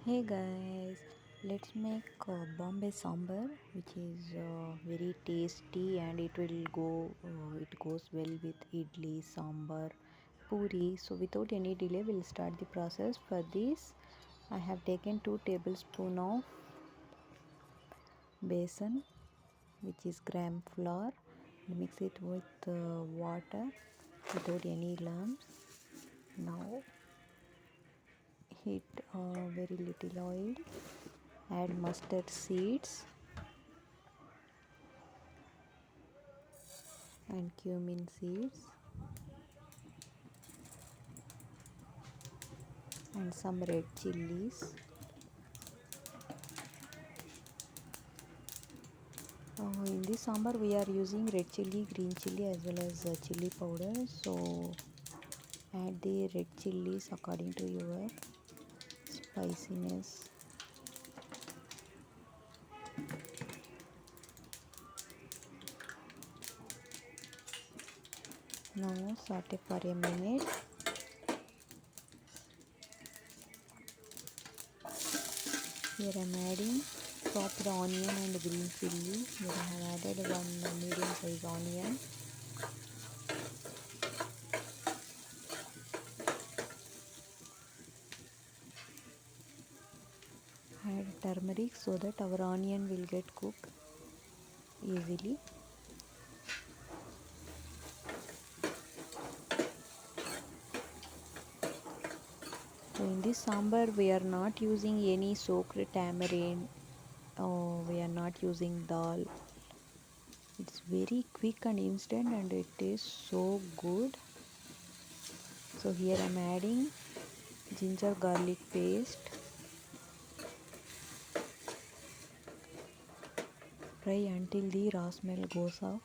Hey guys, let's make bombay sambar, which is very tasty and it goes well with idli, sambar, poori. So without any delay, we'll start the process. For this, I have taken 2 tablespoons of besan, which is gram flour, and mix it with water without any lumps. Now heat very little oil. Add mustard seeds and cumin seeds and some red chilies. In this sambar we are using red chili, green chili as well as chili powder. So add the red chilies according to your spiciness. Now saute for a minute. Here I am adding chopped onion and green chili. Here I have added one medium size onion. Add turmeric so that our onion will get cooked easily. So in this sambar we are not using any soaked tamarind. We are not using dal. It's very quick and instant and it is so good. So here I am adding ginger garlic paste. Fry until the raw smell goes off.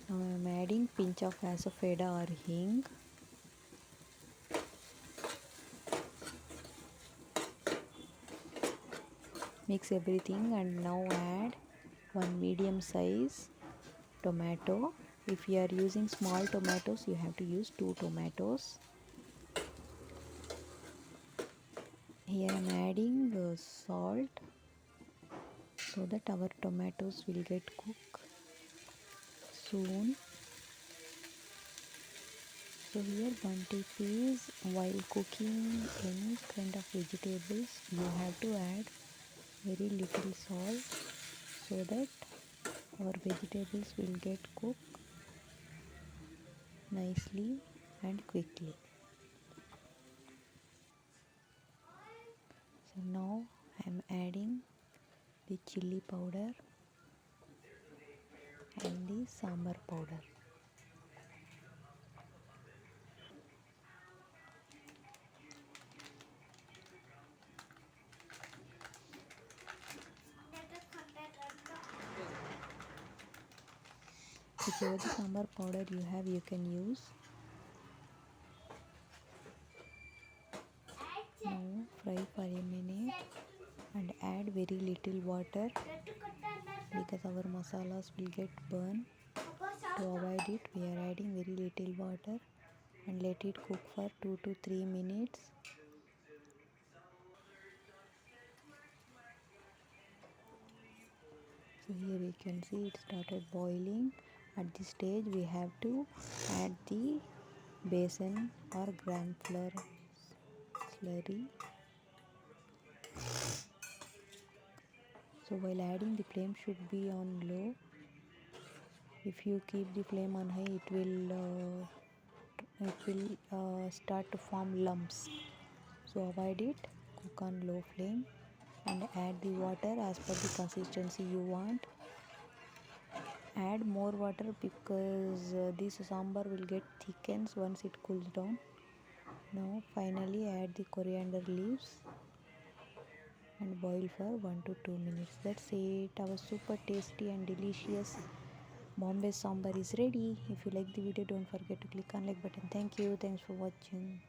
Now I am adding pinch of asafoetida or hing. Mix everything and now add one medium size tomato. If you are using small tomatoes, you have to use 2 tomatoes. Here I am adding salt so that our tomatoes will get cooked soon. So here one tip is, while cooking any kind of vegetables, you have to add very little salt so that our vegetables will get cooked nicely and quickly. So now I am adding the chili powder and the sambar powder. Whichever the sambar powder you have, you can use. Now fry for a minute and add very little water because our masalas will get burned. To avoid it, we are adding very little water and let it cook for 2 to 3 minutes. So here you can see it started boiling. At this stage we have to add the besan or gram flour slurry. So while adding, the flame should be on low. If you keep the flame on high, it will start to form lumps. So avoid it. Cook on low flame and add the water as per the consistency you want. Add more water because this sambar will get thickens once it cools down. Now finally add the coriander leaves and boil for 1 to 2 minutes. That's it. Our super tasty and delicious bombay sambar is ready. If you like the video, don't forget to click on like button. Thank you. Thanks for watching.